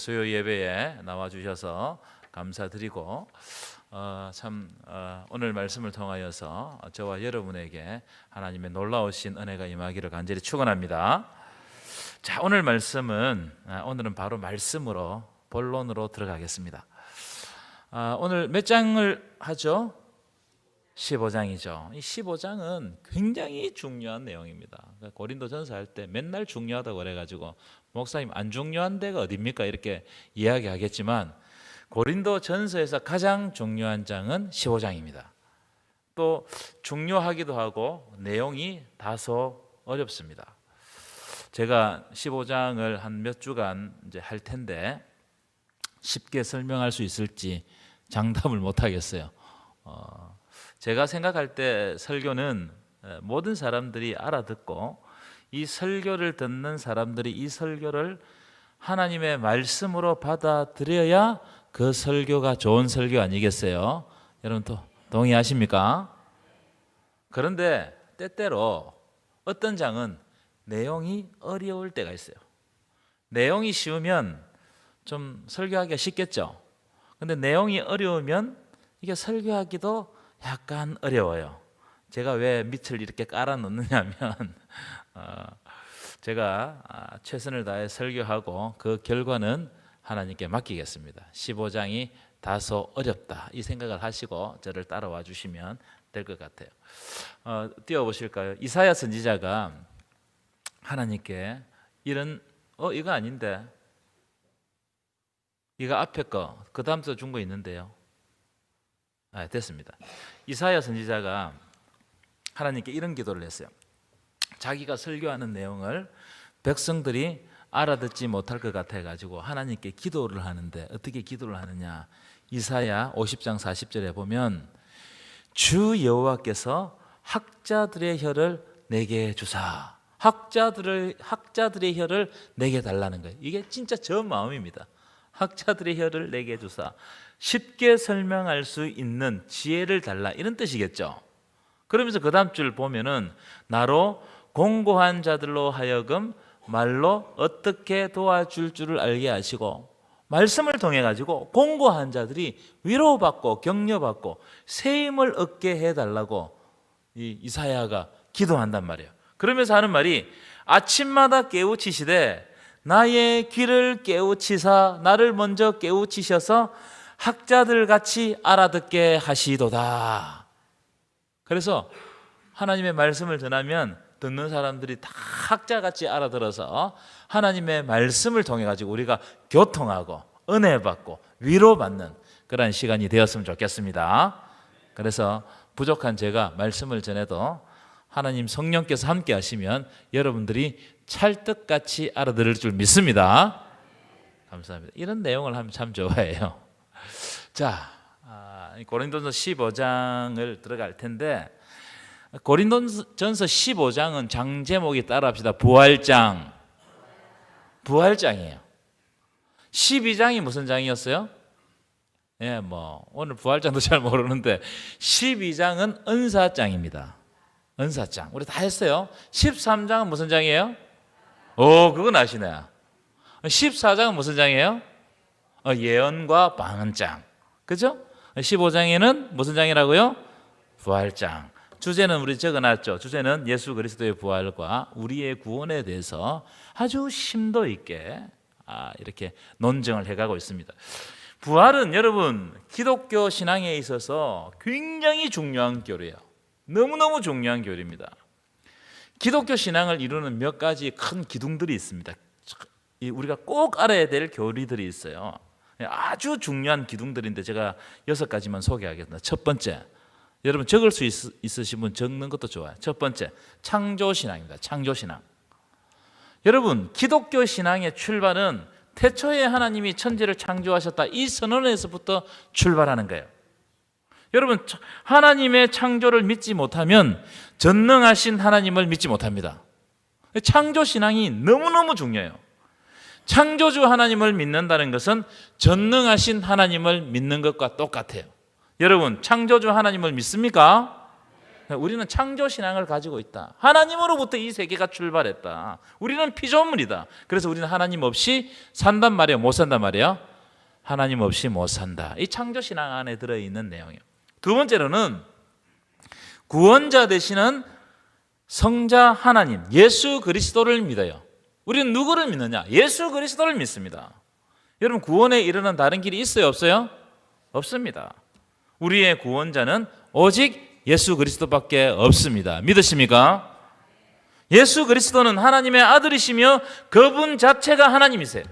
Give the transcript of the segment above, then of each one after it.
수요 예배에 나와주셔서 감사드리고 오늘 말씀을 통하여서 저와 여러분에게 하나님의 놀라우신 은혜가 임하기를 간절히 축원합니다. 자, 오늘은 바로 말씀으로 본론으로 들어가겠습니다. 오늘 몇 장을 하죠? 15장이죠. 이 15장은 굉장히 중요한 내용입니다. 고린도전서 할 때 맨날 중요하다고 그래가지고 목사님 안 중요한 데가 어딥니까? 이렇게 이야기하겠지만 고린도전서에서 가장 중요한 장은 15장입니다. 또 중요하기도 하고 내용이 다소 어렵습니다. 제가 15장을 한 몇 주간 이제 할 텐데 쉽게 설명할 수 있을지 장담을 못 하겠어요. 제가 생각할 때 설교는 모든 사람들이 알아듣고 이 설교를 듣는 사람들이 이 설교를 하나님의 말씀으로 받아들여야 그 설교가 좋은 설교 아니겠어요? 여러분 또 동의하십니까? 그런데 때때로 어떤 장은 내용이 어려울 때가 있어요. 내용이 쉬우면 좀 설교하기가 쉽겠죠. 근데 내용이 어려우면 이게 설교하기도 약간 어려워요. 제가 왜 밑을 이렇게 깔아 놓느냐면 제가 최선을 다해 설교하고 그 결과는 하나님께 맡기겠습니다. 15장이 다소 어렵다 이 생각을 하시고 저를 따라와 주시면 될 것 같아요. 띄워보실까요? 이사야 선지자가 하나님께 이거 아닌데 이거 앞에 거 그 다음 주 준 거 있는데요. 됐습니다. 이사야 선지자가 하나님께 이런 기도를 했어요. 자기가 설교하는 내용을 백성들이 알아듣지 못할 것 같아가지고 하나님께 기도를 하는데 어떻게 기도를 하느냐? 이사야 50장 40절에 보면 주 여호와께서 학자들의 혀를 내게 주사, 학자들의 혀를 내게 달라는 거예요. 이게 진짜 저 마음입니다. 학자들의 혀를 내게 주사, 쉽게 설명할 수 있는 지혜를 달라 이런 뜻이겠죠. 그러면서 그 다음 줄 보면은 나로 공고한 자들로 하여금 말로 어떻게 도와줄 줄을 알게 하시고 말씀을 통해 가지고 공고한 자들이 위로받고 격려받고 새 힘을 얻게 해달라고 이 이사야가 기도한단 말이에요. 그러면서 하는 말이 아침마다 깨우치시되 나의 귀를 깨우치사 나를 먼저 깨우치셔서 학자들 같이 알아듣게 하시도다. 그래서 하나님의 말씀을 전하면 듣는 사람들이 다 학자같이 알아들어서 하나님의 말씀을 통해 가지고 우리가 교통하고 은혜 받고 위로받는 그런 시간이 되었으면 좋겠습니다. 그래서 부족한 제가 말씀을 전해도 하나님 성령께서 함께 하시면 여러분들이 찰떡같이 알아들을 줄 믿습니다. 감사합니다. 이런 내용을 하면 참 좋아해요. 자, 고린도전서 15장을 들어갈 텐데 고린도전서 15장은 장 제목이 따라합시다. 부활장. 부활장이에요. 12장이 무슨 장이었어요? 오늘 부활장도 잘 모르는데 12장은 은사장입니다. 은사장. 우리 다 했어요. 13장은 무슨 장이에요? 그건 아시네. 14장은 무슨 장이에요? 예언과 방언장. 그죠? 15장에는 무슨 장이라고요? 부활장. 주제는 우리 적어놨죠. 주제는 예수 그리스도의 부활과 우리의 구원에 대해서 아주 심도 있게 이렇게 논증을 해가고 있습니다. 부활은 여러분 기독교 신앙에 있어서 굉장히 중요한 교리예요. 너무너무 중요한 교리입니다. 기독교 신앙을 이루는 몇 가지 큰 기둥들이 있습니다. 우리가 꼭 알아야 될 교리들이 있어요. 아주 중요한 기둥들인데 제가 6가지만 소개하겠습니다. 첫 번째, 여러분 적을 수 있으신 분 적는 것도 좋아요. 첫 번째, 창조신앙입니다. 창조신앙. 여러분 기독교 신앙의 출발은 태초에 하나님이 천지를 창조하셨다 이 선언에서부터 출발하는 거예요. 여러분 하나님의 창조를 믿지 못하면 전능하신 하나님을 믿지 못합니다. 창조신앙이 너무너무 중요해요. 창조주 하나님을 믿는다는 것은 전능하신 하나님을 믿는 것과 똑같아요. 여러분 창조주 하나님을 믿습니까? 우리는 창조신앙을 가지고 있다. 하나님으로부터 이 세계가 출발했다. 우리는 피조물이다. 그래서 우리는 하나님 없이 산단 말이에요? 못 산단 말이에요? 하나님 없이 못 산다. 이 창조신앙 안에 들어있는 내용이에요. 두 번째로는 구원자 되시는 성자 하나님 예수 그리스도를 믿어요. 우리는 누구를 믿느냐? 예수 그리스도를 믿습니다. 여러분, 구원에 이르는 다른 길이 있어요? 없어요? 없습니다. 우리의 구원자는 오직 예수 그리스도밖에 없습니다. 믿으십니까? 예수 그리스도는 하나님의 아들이시며 그분 자체가 하나님이세요.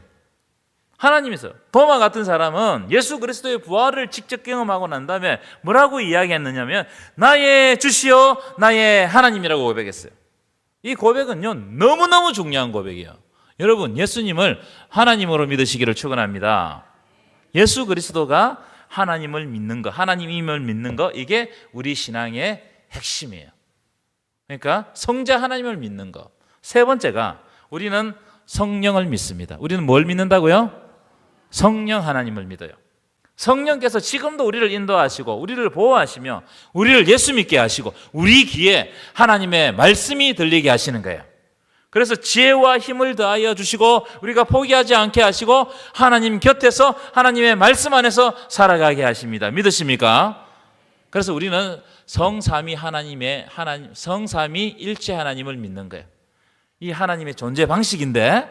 하나님이세요. 도마 같은 사람은 예수 그리스도의 부활을 직접 경험하고 난 다음에 뭐라고 이야기했느냐면 나의 주시오 나의 하나님이라고 고백했어요. 이 고백은요 너무너무 중요한 고백이에요. 여러분, 예수님을 하나님으로 믿으시기를 축원합니다. 예수 그리스도가 하나님을 믿는 것, 하나님임을 믿는 것, 이게 우리 신앙의 핵심이에요. 그러니까 성자 하나님을 믿는 것. 세 번째가 우리는 성령을 믿습니다. 우리는 뭘 믿는다고요? 성령 하나님을 믿어요. 성령께서 지금도 우리를 인도하시고 우리를 보호하시며 우리를 예수 믿게 하시고 우리 귀에 하나님의 말씀이 들리게 하시는 거예요. 그래서 지혜와 힘을 더하여 주시고 우리가 포기하지 않게 하시고 하나님 곁에서 하나님의 말씀 안에서 살아가게 하십니다. 믿으십니까? 그래서 우리는 성삼위 하나님의 성삼위 일체 하나님을 믿는 거예요. 이 하나님의 존재 방식인데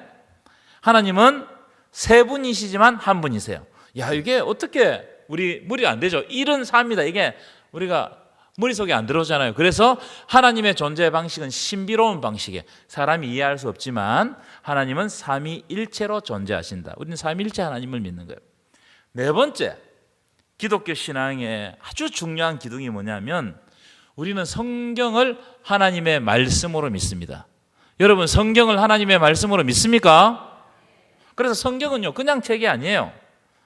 하나님은 세 분이시지만 한 분이세요. 야, 이게 어떻게 우리 무리 안 되죠? 1은 3이다. 이게 우리가 머릿속에 안 들어오잖아요. 그래서 하나님의 존재 방식은 신비로운 방식이에요. 사람이 이해할 수 없지만 하나님은 삼위일체로 존재하신다. 우리는 삼위일체 하나님을 믿는 거예요. 네 번째, 기독교 신앙의 아주 중요한 기둥이 뭐냐면 우리는 성경을 하나님의 말씀으로 믿습니다. 여러분, 성경을 하나님의 말씀으로 믿습니까? 그래서 성경은요 그냥 책이 아니에요.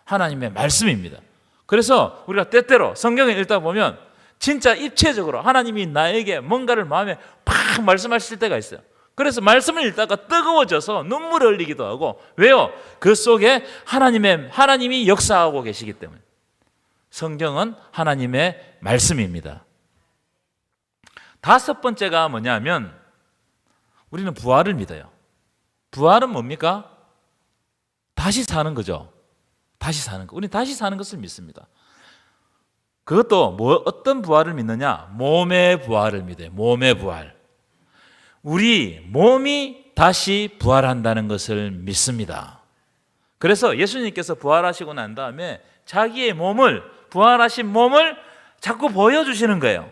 하나님의 말씀입니다. 그래서 우리가 때때로 성경을 읽다 보면 진짜 입체적으로 하나님이 나에게 뭔가를 마음에 팍 말씀하실 때가 있어요. 그래서 말씀을 읽다가 뜨거워져서 눈물을 흘리기도 하고. 왜요? 그 속에 하나님이 역사하고 계시기 때문에. 성경은 하나님의 말씀입니다. 다섯 번째가 뭐냐면 우리는 부활을 믿어요. 부활은 뭡니까? 다시 사는 거죠. 다시 사는 거. 우리는 다시 사는 것을 믿습니다. 그것도 어떤 부활을 믿느냐? 몸의 부활을 믿어요. 몸의 부활. 우리 몸이 다시 부활한다는 것을 믿습니다. 그래서 예수님께서 부활하시고 난 다음에 자기의 몸을, 부활하신 몸을 자꾸 보여주시는 거예요.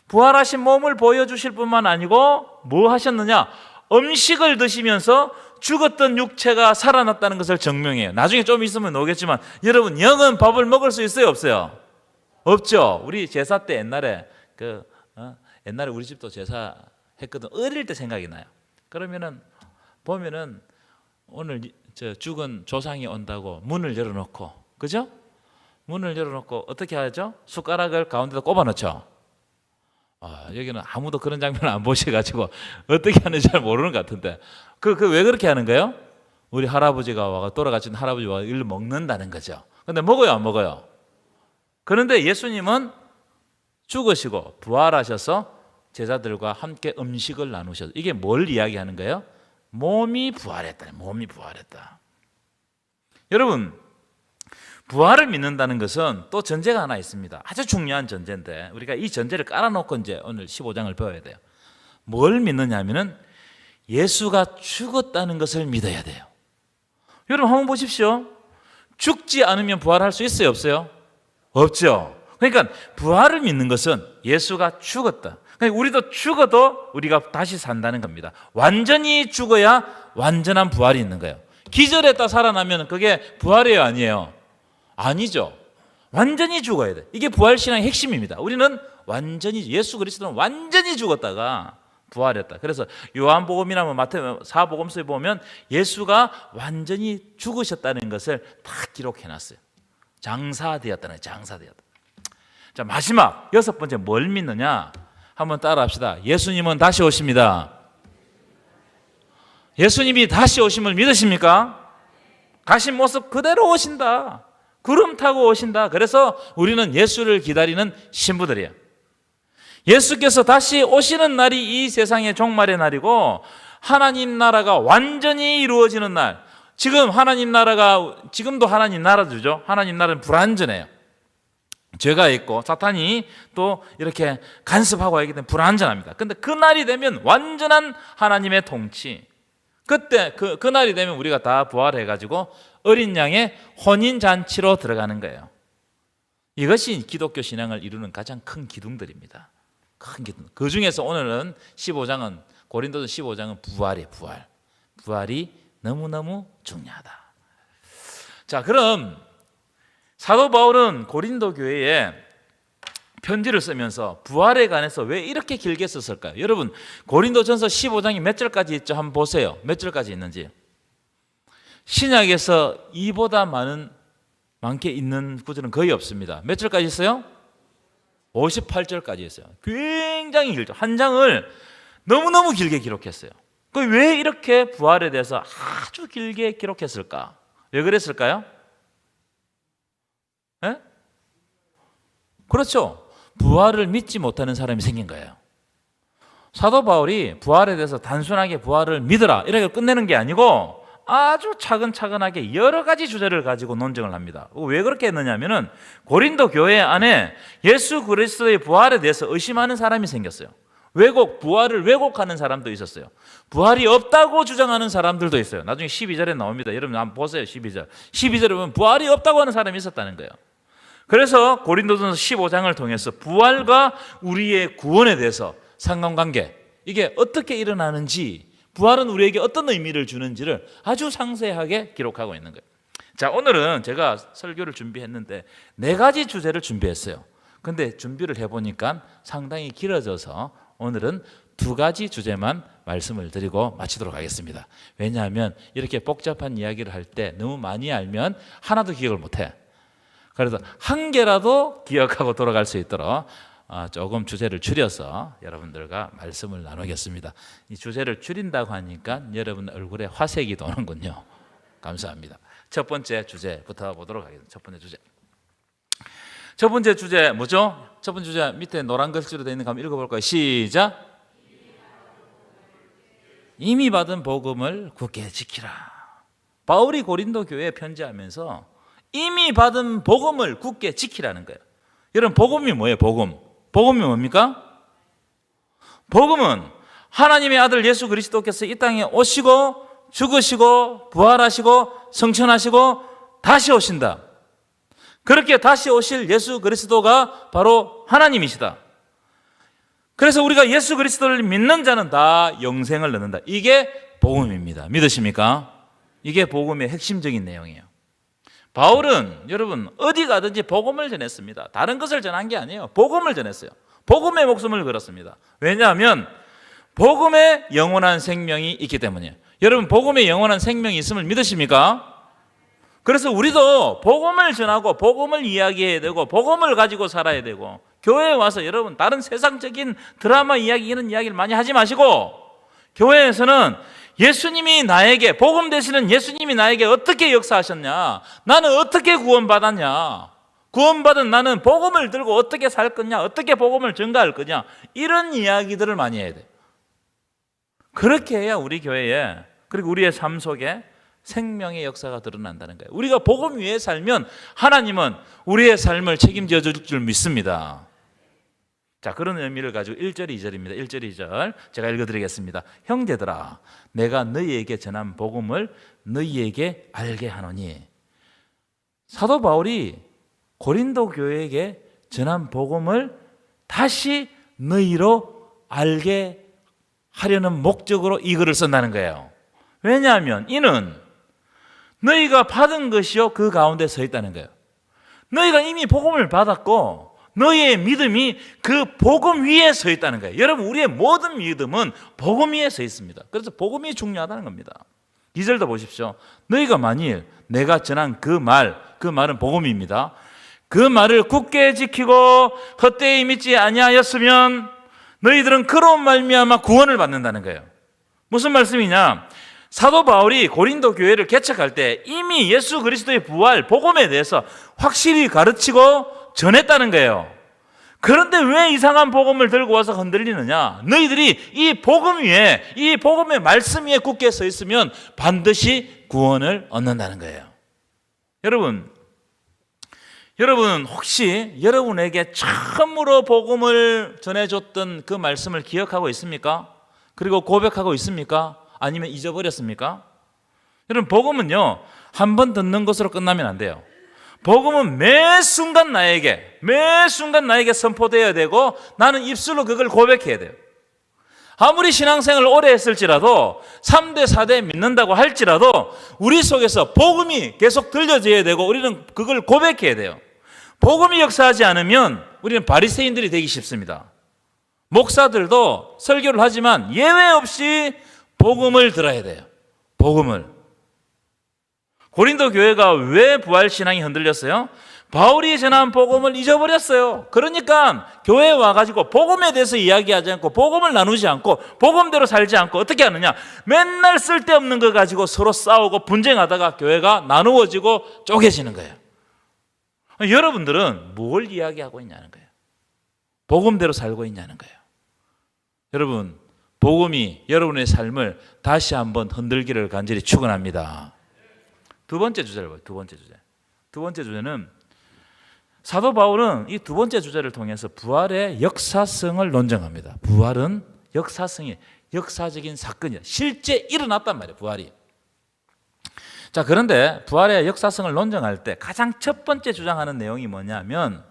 부활하신 몸을 보여주실 뿐만 아니고 뭐 하셨느냐? 음식을 드시면서 죽었던 육체가 살아났다는 것을 증명해요. 나중에 좀 있으면 오겠지만 여러분, 영은 밥을 먹을 수 있어요? 없어요? 없죠. 우리 제사 때 옛날에 옛날에 우리 집도 제사 했거든. 어릴 때 생각이 나요. 그러면은 보면은 오늘 죽은 조상이 온다고 문을 열어놓고, 그죠? 문을 열어놓고 어떻게 하죠? 숟가락을 가운데다 꼽아놓죠. 여기는 아무도 그런 장면을 안 보셔가지고 어떻게 하는지 잘 모르는 것 같은데 왜 그렇게 하는 거예요? 우리 할아버지가 와가 돌아가신 할아버지와 이걸 먹는다는 거죠. 근데 먹어요, 안 먹어요? 그런데 예수님은 죽으시고 부활하셔서 제자들과 함께 음식을 나누셔서 이게 뭘 이야기하는 거예요? 몸이 부활했다. 몸이 부활했다. 여러분, 부활을 믿는다는 것은 또 전제가 하나 있습니다. 아주 중요한 전제인데 우리가 이 전제를 깔아놓고 이제 오늘 15장을 배워야 돼요. 뭘 믿느냐 하면은 예수가 죽었다는 것을 믿어야 돼요. 여러분 한번 보십시오. 죽지 않으면 부활할 수 있어요? 없어요? 없죠. 그러니까 부활을 믿는 것은 예수가 죽었다. 그러니까 우리도 죽어도 우리가 다시 산다는 겁니다. 완전히 죽어야 완전한 부활이 있는 거예요. 기절했다 살아나면 그게 부활이에요? 아니에요? 아니죠. 완전히 죽어야 돼. 이게 부활신앙의 핵심입니다. 우리는 완전히, 예수 그리스도는 완전히 죽었다가 부활했다. 그래서 요한복음이나 마태복음, 사복음서에 보면 예수가 완전히 죽으셨다는 것을 다 기록해놨어요. 장사되었다는, 장사되었다. 자, 마지막 여섯 번째 뭘 믿느냐? 한번 따라합시다. 예수님은 다시 오십니다. 예수님이 다시 오심을 믿으십니까? 가신 모습 그대로 오신다. 구름 타고 오신다. 그래서 우리는 예수를 기다리는 신부들이에요. 예수께서 다시 오시는 날이 이 세상의 종말의 날이고 하나님 나라가 완전히 이루어지는 날. 지금 하나님 나라가, 지금도 하나님 나라죠. 하나님 나라는 불완전해요. 죄가 있고 사탄이 또 이렇게 간섭하고 하기 때문에 불완전합니다. 근데 그 날이 되면 완전한 하나님의 통치, 그때 그 날이 되면 우리가 다 부활해가지고 어린 양의 혼인잔치로 들어가는 거예요. 이것이 기독교 신앙을 이루는 가장 큰 기둥들입니다. 큰 기둥. 그 중에서 오늘은 15장은, 고린도전 15장은 부활이에요. 부활이 너무너무 중요하다. 자, 그럼 사도 바울은 고린도 교회에 편지를 쓰면서 부활에 관해서 왜 이렇게 길게 썼을까요? 여러분, 고린도전서 15장이 몇 절까지 있죠? 한번 보세요. 몇 절까지 있는지. 신약에서 이보다 많게 있는 구절은 거의 없습니다. 몇 절까지 있어요? 58절까지 있어요. 굉장히 길죠. 한 장을 너무너무 길게 기록했어요. 왜 이렇게 부활에 대해서 아주 길게 기록했을까? 왜 그랬을까요? 에? 그렇죠. 부활을 믿지 못하는 사람이 생긴 거예요. 사도 바울이 부활에 대해서 단순하게 부활을 믿으라 이렇게 끝내는 게 아니고 아주 차근차근하게 여러 가지 주제를 가지고 논쟁을 합니다. 왜 그렇게 했느냐면은 고린도 교회 안에 예수 그리스도의 부활에 대해서 의심하는 사람이 생겼어요. 부활을 왜곡하는 사람도 있었어요. 부활이 없다고 주장하는 사람들도 있어요. 나중에 12절에 나옵니다. 여러분 한번 보세요. 12절에 보면 부활이 없다고 하는 사람이 있었다는 거예요. 그래서 고린도전서 15장을 통해서 부활과 우리의 구원에 대해서 상관관계, 이게 어떻게 일어나는지, 부활은 우리에게 어떤 의미를 주는지를 아주 상세하게 기록하고 있는 거예요. 자, 오늘은 제가 설교를 준비했는데 4가지 주제를 준비했어요. 근데 준비를 해보니까 상당히 길어져서 오늘은 2가지 주제만 말씀을 드리고 마치도록 하겠습니다. 왜냐하면 이렇게 복잡한 이야기를 할 때 너무 많이 알면 하나도 기억을 못해. 그래서 한 개라도 기억하고 돌아갈 수 있도록 조금 주제를 줄여서 여러분들과 말씀을 나누겠습니다. 이 주제를 줄인다고 하니까 여러분 얼굴에 화색이 도는군요. 감사합니다. 첫 번째 주제부터 보도록 하겠습니다. 첫 번째 주제 뭐죠? 첫 번째 주제 밑에 노란 글씨로 되어 있는 거 한번 읽어볼까요? 시작. 이미 받은 복음을 굳게 지키라. 바울이 고린도 교회에 편지하면서 이미 받은 복음을 굳게 지키라는 거예요. 여러분, 복음이 뭐예요? 복음이 뭡니까? 복음은 하나님의 아들 예수 그리스도께서 이 땅에 오시고 죽으시고 부활하시고 성천하시고 다시 오신다. 그렇게 다시 오실 예수 그리스도가 바로 하나님이시다. 그래서 우리가 예수 그리스도를 믿는 자는 다 영생을 얻는다. 이게 복음입니다. 믿으십니까? 이게 복음의 핵심적인 내용이에요. 바울은 여러분 어디 가든지 복음을 전했습니다. 다른 것을 전한 게 아니에요. 복음을 전했어요. 복음의 목숨을 걸었습니다. 왜냐하면 복음에 영원한 생명이 있기 때문이에요. 여러분, 복음에 영원한 생명이 있음을 믿으십니까? 그래서 우리도 복음을 전하고 복음을 이야기해야 되고 복음을 가지고 살아야 되고, 교회에 와서 여러분 다른 세상적인 드라마 이야기 이런 이야기를 많이 하지 마시고, 교회에서는 예수님이 나에게, 복음 되시는 예수님이 나에게 어떻게 역사하셨냐, 나는 어떻게 구원받았냐, 구원받은 나는 복음을 들고 어떻게 살 거냐, 어떻게 복음을 전가할 거냐, 이런 이야기들을 많이 해야 돼요. 그렇게 해야 우리 교회에, 그리고 우리의 삶 속에 생명의 역사가 드러난다는 거예요. 우리가 복음 위에 살면 하나님은 우리의 삶을 책임져 줄 줄 믿습니다. 자, 그런 의미를 가지고 1절, 2절입니다. 1절, 2절 제가 읽어드리겠습니다. 형제들아, 내가 너희에게 전한 복음을 너희에게 알게 하노니. 사도 바울이 고린도 교회에게 전한 복음을 다시 너희로 알게 하려는 목적으로 이 글을 쓴다는 거예요. 왜냐하면 이는 너희가 받은 것이요 그 가운데 서 있다는 거예요. 너희가 이미 복음을 받았고 너희의 믿음이 그 복음 위에 서 있다는 거예요. 여러분, 우리의 모든 믿음은 복음 위에 서 있습니다. 그래서 복음이 중요하다는 겁니다. 2절도 보십시오. 너희가 만일 내가 전한 그 말은 복음입니다. 그 말을 굳게 지키고 헛되이 믿지 아니하였으면 너희들은 그로 말미암아 구원을 받는다는 거예요. 무슨 말씀이냐? 사도 바울이 고린도 교회를 개척할 때 이미 예수 그리스도의 부활, 복음에 대해서 확실히 가르치고 전했다는 거예요. 그런데 왜 이상한 복음을 들고 와서 흔들리느냐? 너희들이 이 복음 위에, 이 복음의 말씀 위에 굳게 서 있으면 반드시 구원을 얻는다는 거예요. 여러분 혹시 여러분에게 처음으로 복음을 전해줬던 그 말씀을 기억하고 있습니까? 그리고 고백하고 있습니까? 아니면 잊어버렸습니까? 여러분, 복음은요, 한 번 듣는 것으로 끝나면 안 돼요. 복음은 매 순간 나에게 선포되어야 되고 나는 입술로 그걸 고백해야 돼요. 아무리 신앙생활을 오래 했을지라도 3대 4대 믿는다고 할지라도 우리 속에서 복음이 계속 들려져야 되고 우리는 그걸 고백해야 돼요. 복음이 역사하지 않으면 우리는 바리새인들이 되기 쉽습니다. 목사들도 설교를 하지만 예외 없이 복음을 들어야 돼요. 복음을. 고린도 교회가 왜 부활신앙이 흔들렸어요? 바울이 전한 복음을 잊어버렸어요. 그러니까 교회에 와가지고 복음에 대해서 이야기하지 않고 복음을 나누지 않고 복음대로 살지 않고 어떻게 하느냐? 맨날 쓸데없는 거 가지고 서로 싸우고 분쟁하다가 교회가 나누어지고 쪼개지는 거예요. 여러분들은 뭘 이야기하고 있냐는 거예요. 복음대로 살고 있냐는 거예요. 여러분, 복음이 여러분의 삶을 다시 한번 흔들기를 간절히 축원합니다. 두 번째 주제를 봐요. 두 번째 주제는 사도 바울은 이 두 번째 주제를 통해서 부활의 역사성을 논증합니다. 부활은 역사적인 사건이야. 실제 일어났단 말이에요. 부활이. 자, 그런데 부활의 역사성을 논증할 때 가장 첫 번째 주장하는 내용이 뭐냐면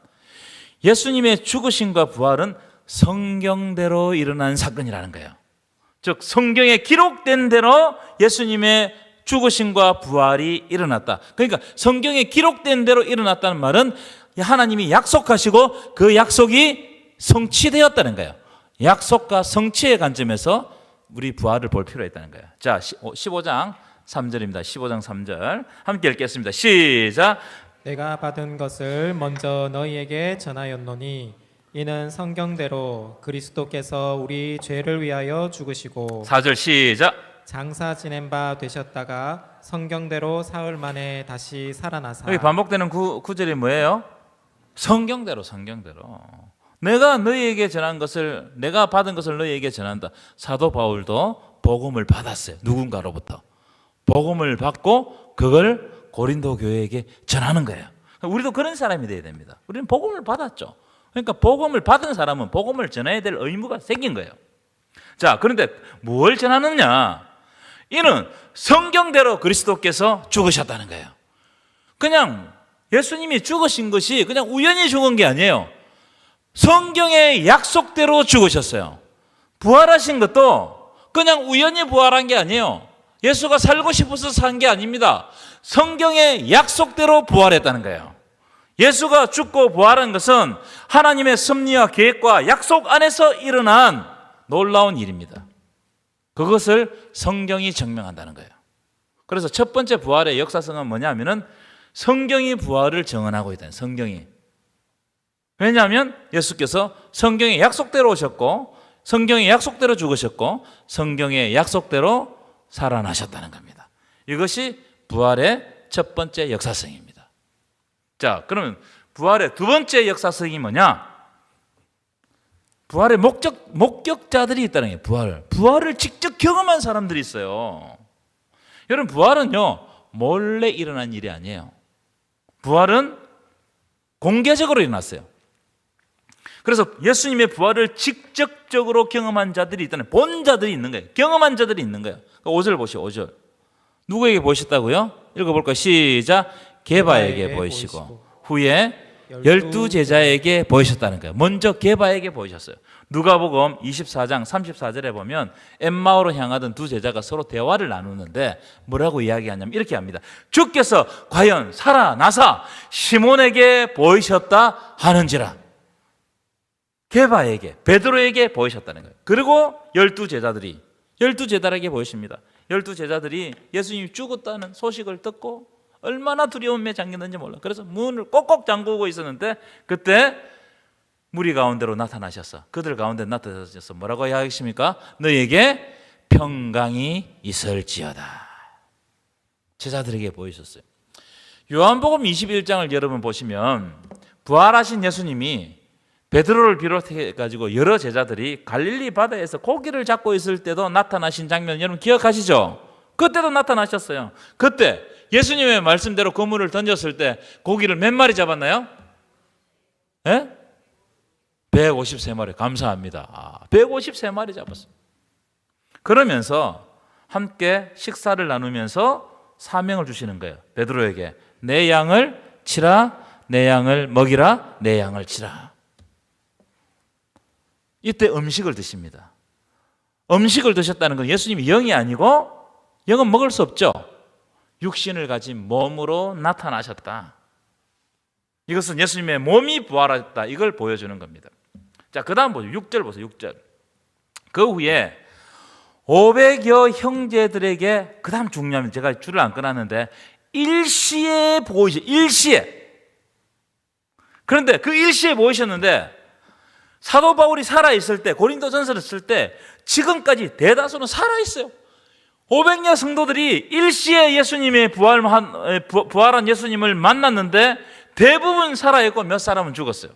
예수님의 죽으심과 부활은 성경대로 일어난 사건이라는 거예요. 즉 성경에 기록된 대로 예수님의 죽으심과 부활이 일어났다. 그러니까 성경에 기록된 대로 일어났다는 말은 하나님이 약속하시고 그 약속이 성취되었다는 거예요. 약속과 성취의 관점에서 우리 부활을 볼 필요가 있다는 거예요. 자, 15장 3절입니다. 15장 3절 함께 읽겠습니다. 시작. 내가 받은 것을 먼저 너희에게 전하였노니 이는 성경대로 그리스도께서 우리 죄를 위하여 죽으시고 4절 시작. 장사 지낸 바 되셨다가 성경대로 사흘 만에 다시 살아나사. 여기 반복되는 구절이 뭐예요? 성경대로. 내가 너희에게 전한 것을, 내가 받은 것을 너희에게 전한다. 사도 바울도 복음을 받았어요. 누군가로부터 복음을 받고 그걸 고린도 교회에게 전하는 거예요. 우리도 그런 사람이 되어야 됩니다. 우리는 복음을 받았죠. 그러니까 복음을 받은 사람은 복음을 전해야 될 의무가 생긴 거예요. 자, 그런데 뭘 전하느냐? 이는 성경대로 그리스도께서 죽으셨다는 거예요. 그냥 예수님이 죽으신 것이 그냥 우연히 죽은 게 아니에요. 성경의 약속대로 죽으셨어요. 부활하신 것도 그냥 우연히 부활한 게 아니에요. 예수가 살고 싶어서 산 게 아닙니다. 성경의 약속대로 부활했다는 거예요. 예수가 죽고 부활한 것은 하나님의 섭리와 계획과 약속 안에서 일어난 놀라운 일입니다. 그것을 성경이 증명한다는 거예요. 그래서 첫 번째 부활의 역사성은 뭐냐면은 성경이 부활을 증언하고 있다는 성경이. 왜냐하면 예수께서 성경의 약속대로 오셨고 성경의 약속대로 죽으셨고 성경의 약속대로 살아나셨다는 겁니다. 이것이 부활의 첫 번째 역사성입니다. 자, 그러면 부활의 두 번째 역사성이 뭐냐? 부활의 목격자들이 있다는 거예요. 부활을 직접 경험한 사람들이 있어요. 여러분, 부활은요 몰래 일어난 일이 아니에요. 부활은 공개적으로 일어났어요. 그래서 예수님의 부활을 직접적으로 경험한 자들이 있다는, 본 자들이 있는 거예요. 경험한 자들이 있는 거예요. 5절 보시오. 5절. 누구에게 보셨다고요? 읽어볼까요? 시작. 게바에게 보이시고 후에 12제자에게 보이셨다는 거예요. 먼저 게바에게 보이셨어요. 누가복음 24장 34절에 보면 엠마오로 향하던 두 제자가 서로 대화를 나누는데 뭐라고 이야기하냐면 이렇게 합니다. 주께서 과연 살아나사 시몬에게 보이셨다 하는지라. 게바에게, 베드로에게 보이셨다는 거예요. 그리고 12제자들에게 보이십니다. 12제자들이 예수님이 죽었다는 소식을 듣고 얼마나 두려움에 잠겼는지 몰라. 그래서 문을 꼭꼭 잠그고 있었는데 그때 무리 가운데로 나타나셔서 그들 가운데 나타나셔서 뭐라고 이야기하십니까? 너희에게 평강이 있을지어다. 제자들에게 보이셨어요. 요한복음 21장을 여러분 보시면 부활하신 예수님이 베드로를 비롯해 가지고 여러 제자들이 갈릴리 바다에서 고기를 잡고 있을 때도 나타나신 장면 여러분 기억하시죠? 그때도 나타나셨어요. 그때 예수님의 말씀대로 그물을 던졌을 때 고기를 몇 마리 잡았나요? 예? 153마리. 감사합니다. 153마리 잡았어요. 그러면서 함께 식사를 나누면서 사명을 주시는 거예요. 베드로에게 내 양을 치라, 내 양을 먹이라, 내 양을 치라. 이때 음식을 드십니다. 음식을 드셨다는 건 예수님이 영이 아니고, 영은 먹을 수 없죠. 육신을 가진 몸으로 나타나셨다. 이것은 예수님의 몸이 부활했다. 이걸 보여주는 겁니다. 자, 그 다음 보죠. 6절 보세요. 6절. 그 후에 500여 형제들에게, 그 다음 중요합니다. 제가 줄을 안 끊었는데, 일시에 보이셔. 일시에. 그런데 그 일시에 보이셨는데, 사도 바울이 살아있을 때, 고린도전서를 쓸 때 지금까지 대다수는 살아있어요. 500여 성도들이 일시에 예수님의 부활한 예수님을 만났는데 대부분 살아있고 몇 사람은 죽었어요.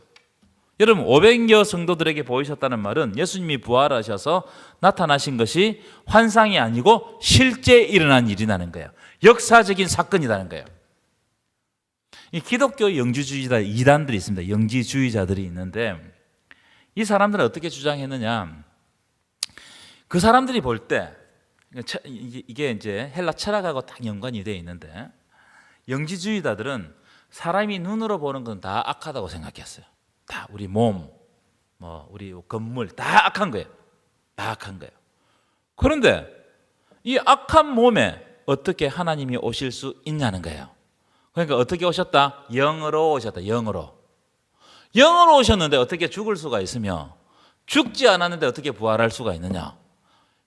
여러분, 500여 성도들에게 보이셨다는 말은 예수님이 부활하셔서 나타나신 것이 환상이 아니고 실제 일어난 일이라는 거예요. 역사적인 사건이라는 거예요. 이 기독교 영지주의자 이단들이 있습니다. 영지주의자들이 있는데, 이 사람들은 어떻게 주장했느냐? 그 사람들이 볼 때, 이게 이제 헬라 철학하고 딱 연관이 되어 있는데, 영지주의자들은 사람이 눈으로 보는 건 다 악하다고 생각했어요. 다 우리 몸, 우리 건물 다 악한 거예요. 다 악한 거예요. 그런데 이 악한 몸에 어떻게 하나님이 오실 수 있냐는 거예요. 그러니까 어떻게 오셨다? 영으로 오셨다. 영으로 오셨는데 어떻게 죽을 수가 있으며, 죽지 않았는데 어떻게 부활할 수가 있느냐?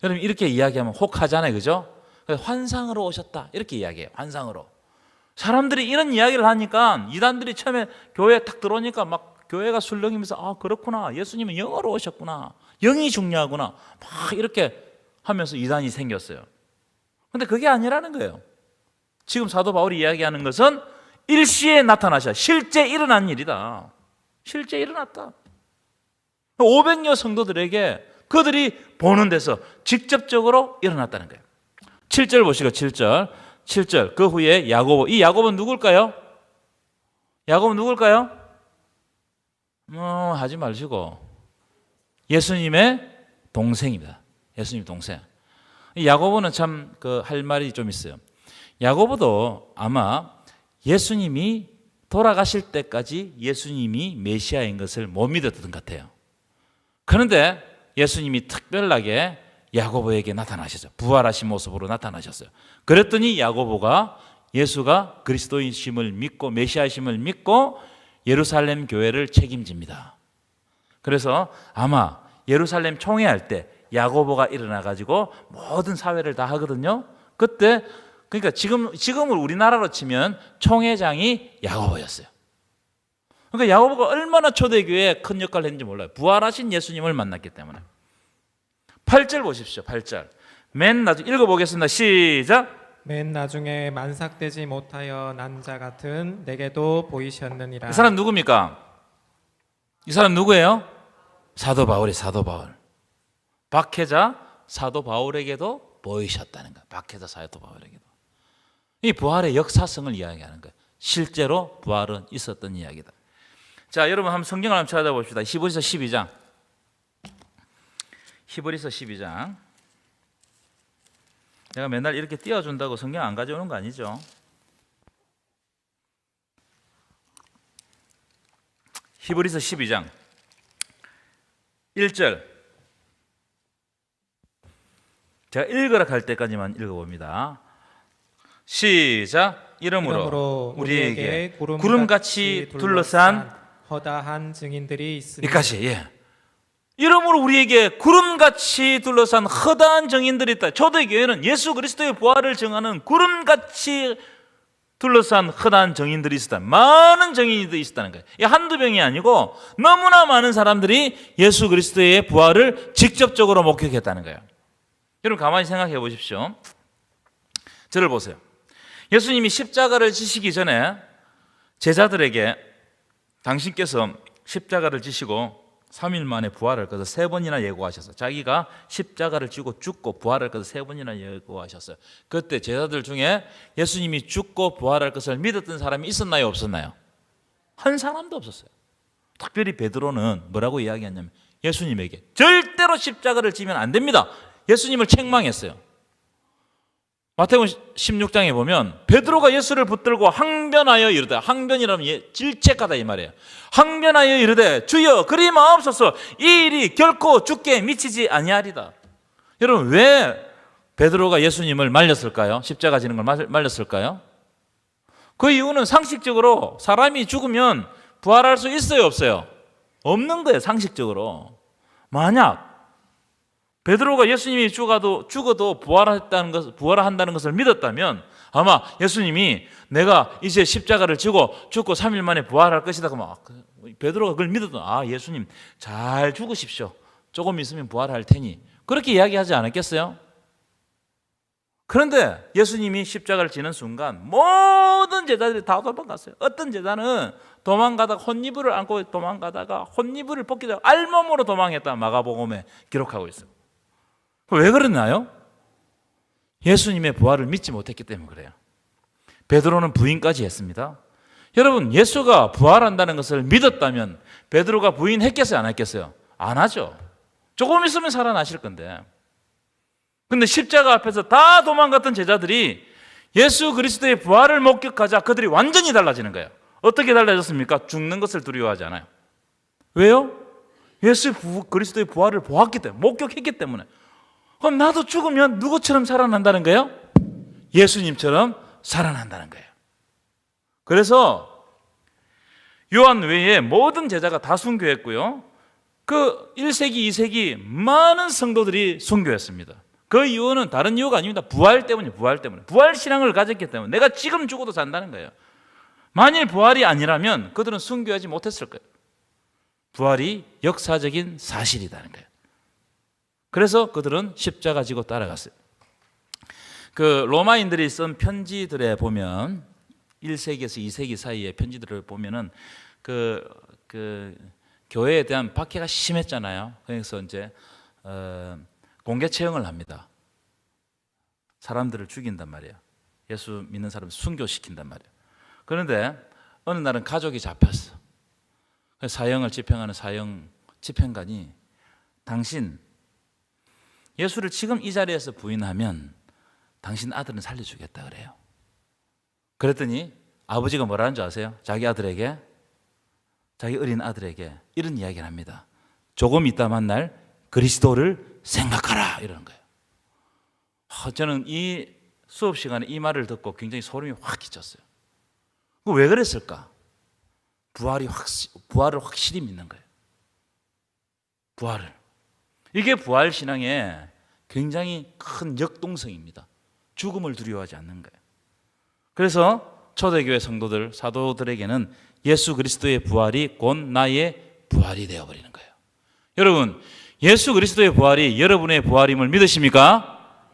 여러분, 이렇게 이야기하면 혹하잖아요. 그죠? 환상으로 오셨다. 이렇게 이야기해요. 환상으로. 사람들이 이런 이야기를 하니까 이단들이 처음에 교회에 탁 들어오니까 막 교회가 술렁이면서, 아, 그렇구나. 예수님은 영으로 오셨구나. 영이 중요하구나. 막 이렇게 하면서 이단이 생겼어요. 근데 그게 아니라는 거예요. 지금 사도 바울이 이야기하는 것은 일시에 나타나셔. 실제 일어난 일이다. 실제 일어났다. 500여 성도들에게 그들이 보는 데서 직접적으로 일어났다는 거예요. 7절 보시고 7절. 그 후에 야고보. 이 야고보는 누굴까요? 야고보는 누굴까요? 하지 마시고 예수님의 동생입니다. 예수님 동생. 이 야고보는 참 할 말이 좀 있어요. 야고보도 아마 예수님이 돌아가실 때까지 예수님이 메시아인 것을 못 믿었던 것 같아요. 그런데 예수님이 특별하게 야고보에게 나타나셨어요. 부활하신 모습으로 나타나셨어요. 그랬더니 야고보가 예수가 그리스도이심을 믿고 메시아이심을 믿고 예루살렘 교회를 책임집니다. 그래서 아마 예루살렘 총회할 때 야고보가 일어나 가지고 모든 사회를 다 하거든요. 그때 그러니까 지금을 우리나라로 치면 총회장이 야고보였어요. 그러니까 야고보가 얼마나 초대교회에 큰 역할을 했는지 몰라요. 부활하신 예수님을 만났기 때문에. 8절 보십시오. 8절. 맨 나중에 읽어보겠습니다. 시작. 맨 나중에 만삭되지 못하여 난 자 같은 내게도 보이셨느니라. 이 사람 누굽니까? 이 사람 누구예요? 사도 바울이 사도 바울. 박해자 사도 바울에게도 보이셨다는 거예요. 박해자 사도 바울에게도. 이 부활의 역사성을 이야기하는 거예요. 실제로 부활은 있었던 이야기다. 자, 여러분 한번 성경을 한번 찾아봅시다. 히브리서 12장. 히브리서 12장. 내가 맨날 이렇게 띄워준다고 성경 안 가져오는 거 아니죠? 히브리서 12장 1절. 제가 읽으라 할 때까지만 읽어봅니다. 시작. 이러므로 우리에게 구름같이 둘러싼 허다한 증인들이 있으니. 여기까지. 예. 이러므로 우리에게 구름같이 둘러싼 허다한 증인들이 있다. 초대교회는 예수 그리스도의 부활을 증하는 구름같이 둘러싼 허다한 증인들이 있었다. 많은 증인들이 있었다는 거예요. 이 한두 명이 아니고 너무나 많은 사람들이 예수 그리스도의 부활을 직접적으로 목격했다는 거예요. 여러분 가만히 생각해 보십시오. 저를 보세요. 예수님이 십자가를 지시기 전에 제자들에게 당신께서 십자가를 지시고 3일 만에 부활할 것을 3번이나 예고하셨어요. 자기가 십자가를 지고 죽고 부활할 것을 3번이나 예고하셨어요. 그때 제자들 중에 예수님이 죽고 부활할 것을 믿었던 사람이 있었나요, 없었나요? 한 사람도 없었어요. 특별히 베드로는 뭐라고 이야기했냐면 예수님에게 절대로 십자가를 지면 안 됩니다. 예수님을 책망했어요. 마태복음 16장에 보면 베드로가 예수를 붙들고 항변하여 이르되, 항변이라면 질책하다 이 말이에요. 항변하여 이르되 주여 그리 마옵소서, 이 일이 결코 주께 미치지 아니하리다. 여러분, 왜 베드로가 예수님을 말렸을까요? 십자가 지는 걸 말렸을까요? 그 이유는 상식적으로 사람이 죽으면 부활할 수 있어요, 없어요? 없는 거예요, 상식적으로. 만약 베드로가 예수님이 죽어도 부활한다는 것을 믿었다면 아마 예수님이 내가 이제 십자가를 지고 죽고 3일 만에 부활할 것이다. 그러면 베드로가 그걸 믿었던, 예수님 잘 죽으십시오. 조금 있으면 부활할 테니. 그렇게 이야기하지 않았겠어요? 그런데 예수님이 십자가를 지는 순간 모든 제자들이 다 도망갔어요. 어떤 제자는 도망가다가 혼이불을 안고 도망가다가 혼이불을 벗기다가 알몸으로 도망했다. 마가복음에 기록하고 있어요. 왜 그랬나요? 예수님의 부활을 믿지 못했기 때문에 그래요. 베드로는 부인까지 했습니다. 여러분, 예수가 부활한다는 것을 믿었다면 베드로가 부인했겠어요, 안 했겠어요? 안 하죠. 조금 있으면 살아나실 건데. 근데 십자가 앞에서 다 도망갔던 제자들이 예수 그리스도의 부활을 목격하자 그들이 완전히 달라지는 거예요. 어떻게 달라졌습니까? 죽는 것을 두려워하지 않아요. 왜요? 예수 그리스도의 부활을 보았기 때문에, 목격했기 때문에. 그럼 나도 죽으면 누구처럼 살아난다는 거예요? 예수님처럼 살아난다는 거예요. 그래서 요한 외에 모든 제자가 다 순교했고요. 그 1세기, 2세기 많은 성도들이 순교했습니다. 그 이유는 다른 이유가 아닙니다. 부활 때문이에요. 부활 신앙을 가졌기 때문에 내가 지금 죽어도 산다는 거예요. 만일 부활이 아니라면 그들은 순교하지 못했을 거예요. 부활이 역사적인 사실이라는 거예요. 그래서 그들은 십자가 지고 따라갔어요. 그 로마인들이 쓴 편지들에 보면 1세기에서 2세기 사이의 편지들을 보면은 그 교회에 대한 박해가 심했잖아요. 그래서 이제 공개 처형을 합니다. 사람들을 죽인단 말이에요. 예수 믿는 사람을 순교시킨단 말이에요. 그런데 어느 날은 가족이 잡혔어. 사형을 집행하는 사형 집행관이 당신 예수를 지금 이 자리에서 부인하면 당신 아들은 살려주겠다 그래요. 그랬더니 아버지가 뭐라는 줄 아세요? 자기 아들에게, 자기 어린 아들에게 이런 이야기를 합니다. 조금 이따 만날 그리스도를 생각하라 이러는 거예요. 저는 이 수업 시간에 이 말을 듣고 굉장히 소름이 확 끼쳤어요. 왜 그랬을까? 부활을 확실히 믿는 거예요. 부활을. 이게 부활 신앙의 굉장히 큰 역동성입니다. 죽음을 두려워하지 않는 거예요. 그래서 초대교회 성도들, 사도들에게는 예수 그리스도의 부활이 곧 나의 부활이 되어버리는 거예요. 여러분, 예수 그리스도의 부활이 여러분의 부활임을 믿으십니까?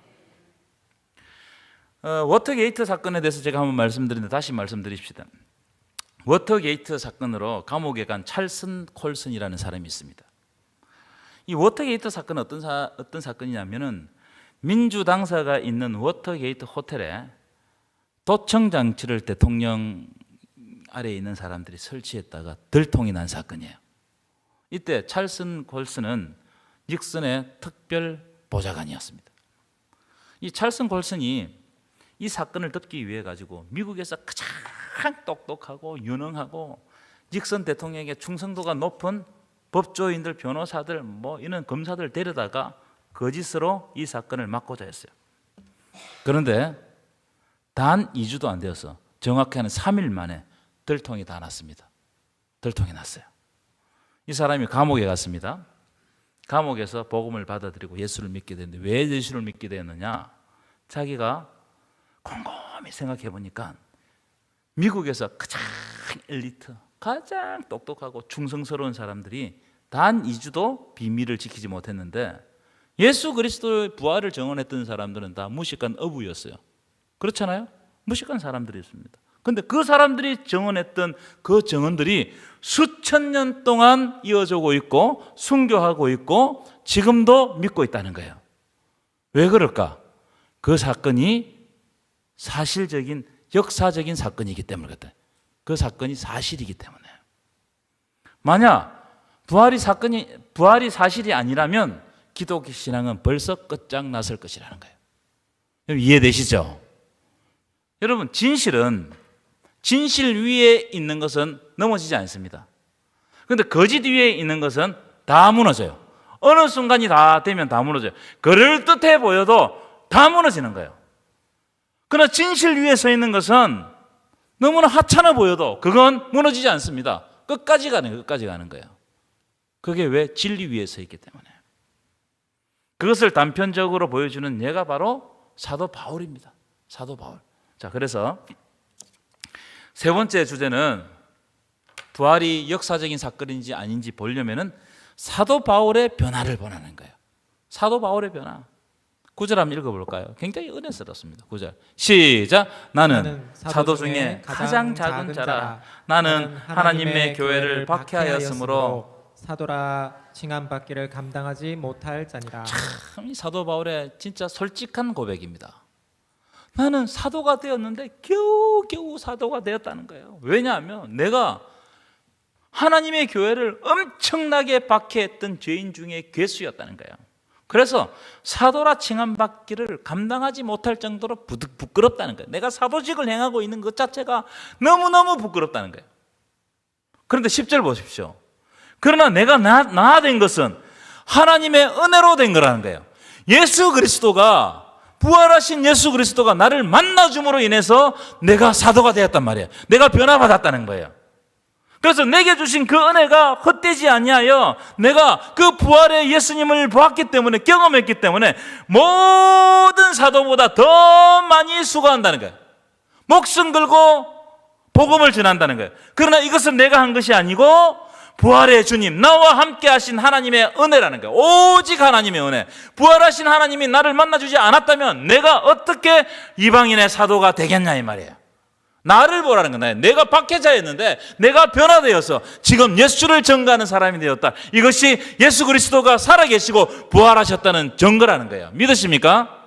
워터게이트 사건에 대해서 제가 한번 말씀드리는데 다시 말씀드립시다. 워터게이트 사건으로 감옥에 간 찰슨 콜슨이라는 사람이 있습니다. 이 워터게이트 사건은 어떤 사건이냐면은 민주당사가 있는 워터게이트 호텔에 도청 장치를 대통령 아래에 있는 사람들이 설치했다가 들통이 난 사건이에요. 이때 찰슨 콜슨은 닉슨의 특별 보좌관이었습니다. 이 찰슨 콜슨이 이 사건을 덮기 위해 가지고 미국에서 가장 똑똑하고 유능하고 닉슨 대통령에게 충성도가 높은 법조인들, 변호사들, 이런 검사들 데려다가 거짓으로 이 사건을 막고자 했어요. 그런데 단 2주도 안 되어서 정확히 한 3일 만에 들통이 다 났습니다. 들통이 났어요. 이 사람이 감옥에 갔습니다. 감옥에서 복음을 받아들이고 예수를 믿게 됐는데 왜 예수를 믿게 되었느냐? 자기가 곰곰이 생각해 보니까 미국에서 가장 엘리트, 가장 똑똑하고 충성스러운 사람들이 단 2주도 비밀을 지키지 못했는데 예수 그리스도의 부활을 증언했던 사람들은 다 무식한 어부였어요. 그렇잖아요? 무식한 사람들이었습니다. 근데 그 사람들이 증언했던 그 증언들이 수천 년 동안 이어지고 있고 순교하고 있고 지금도 믿고 있다는 거예요. 왜 그럴까? 그 사건이 사실적인 역사적인 사건이기 때문에 그렇다. 그 사건이 사실이기 때문에. 만약 부활이 사실이 아니라면 기독교 신앙은 벌써 끝장났을 것이라는 거예요. 이해되시죠? 여러분, 진실은 진실 위에 있는 것은 넘어지지 않습니다. 그런데 거짓 위에 있는 것은 다 무너져요. 어느 순간이 다 되면 다 무너져요. 그럴듯해 보여도 다 무너지는 거예요. 그러나 진실 위에 서 있는 것은 너무나 하찮아 보여도 그건 무너지지 않습니다. 끝까지 가는 거예요. 그게 왜? 진리 위에 서 있기 때문에. 그것을 단편적으로 보여주는 예가 바로 사도 바울입니다. 사도 바울. 자, 그래서 세 번째 주제는 부활이 역사적인 사건인지 아닌지 보려면은 사도 바울의 변화를 보라는 거예요. 사도 바울의 변화. 9절 한번 읽어볼까요? 굉장히 은혜스럽습니다. 9절 시작. 나는 사도 중에 가장 작은 자라. 나는 하나님의 교회를 박해하였으므로 사도라 칭함받기를 감당하지 못할 자니라. 참, 이 사도 바울의 진짜 솔직한 고백입니다. 나는 사도가 되었는데 겨우겨우 사도가 되었다는 거예요. 왜냐하면 내가 하나님의 교회를 엄청나게 박해했던 죄인 중에 괴수였다는 거예요. 그래서 사도라 칭함받기를 감당하지 못할 정도로 부끄럽다는 거예요. 내가 사도직을 행하고 있는 것 자체가 너무너무 부끄럽다는 거예요. 그런데 10절 보십시오. 그러나 내가 나아된 것은 하나님의 은혜로 된 거라는 거예요. 예수 그리스도가, 부활하신 예수 그리스도가 나를 만나줌으로 인해서 내가 사도가 되었단 말이에요. 내가 변화받았다는 거예요. 그래서 내게 주신 그 은혜가 헛되지 아니하여 내가 그 부활의 예수님을 보았기 때문에, 경험했기 때문에 모든 사도보다 더 많이 수고한다는 거예요. 목숨 걸고 복음을 전한다는 거예요. 그러나 이것은 내가 한 것이 아니고 부활의 주님, 나와 함께 하신 하나님의 은혜라는 거예요. 오직 하나님의 은혜. 부활하신 하나님이 나를 만나주지 않았다면 내가 어떻게 이방인의 사도가 되겠냐 이 말이에요. 나를 보라는 거예요. 내가 박해자였는데 내가 변화되어서 지금 예수를 전가하는 사람이 되었다. 이것이 예수 그리스도가 살아계시고 부활하셨다는 증거라는 거예요. 믿으십니까?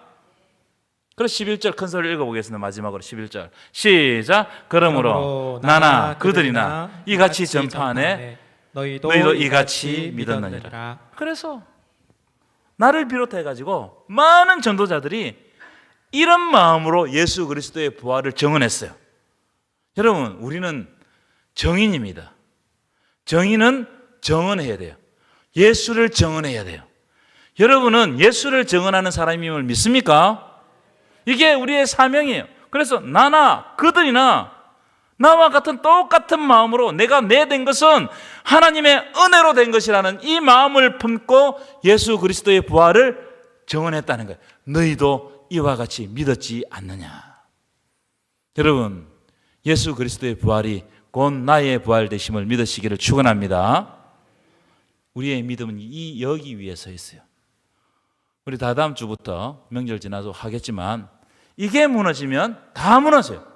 그래서 11절 큰 소리를 읽어보겠습니다. 마지막으로 11절 시작. 그러므로 나나 그들이나 이같이 전파하네 너희도 이같이 믿었느니라. 그래서 나를 비롯해가지고 많은 전도자들이 이런 마음으로 예수 그리스도의 부활을 증언했어요. 여러분, 우리는 정인입니다. 정인은 증언해야 돼요. 예수를 증언해야 돼요. 여러분은 예수를 증언하는 사람임을 믿습니까? 이게 우리의 사명이에요. 그래서 나나 그들이나 나와 같은 똑같은 마음으로 내가 된 것은 하나님의 은혜로 된 것이라는 이 마음을 품고 예수 그리스도의 부활을 증언했다는 거예요. 너희도 이와 같이 믿었지 않느냐. 여러분, 예수 그리스도의 부활이 곧 나의 부활 되심을 믿으시기를 축원합니다. 우리의 믿음은 여기 위에 서 있어요. 우리 다다음 주부터 명절 지나서 하겠지만 이게 무너지면 다 무너져요.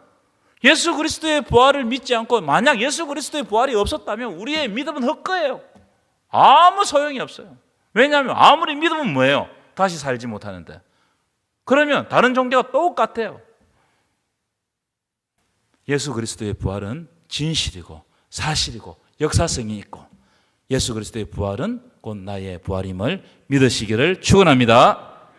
예수 그리스도의 부활을 믿지 않고 만약 예수 그리스도의 부활이 없었다면 우리의 믿음은 헛거예요. 아무 소용이 없어요. 왜냐하면 아무리 믿으면 뭐예요? 다시 살지 못하는데. 그러면 다른 종교가 똑같아요. 예수 그리스도의 부활은 진실이고 사실이고 역사성이 있고 예수 그리스도의 부활은 곧 나의 부활임을 믿으시기를 축원합니다.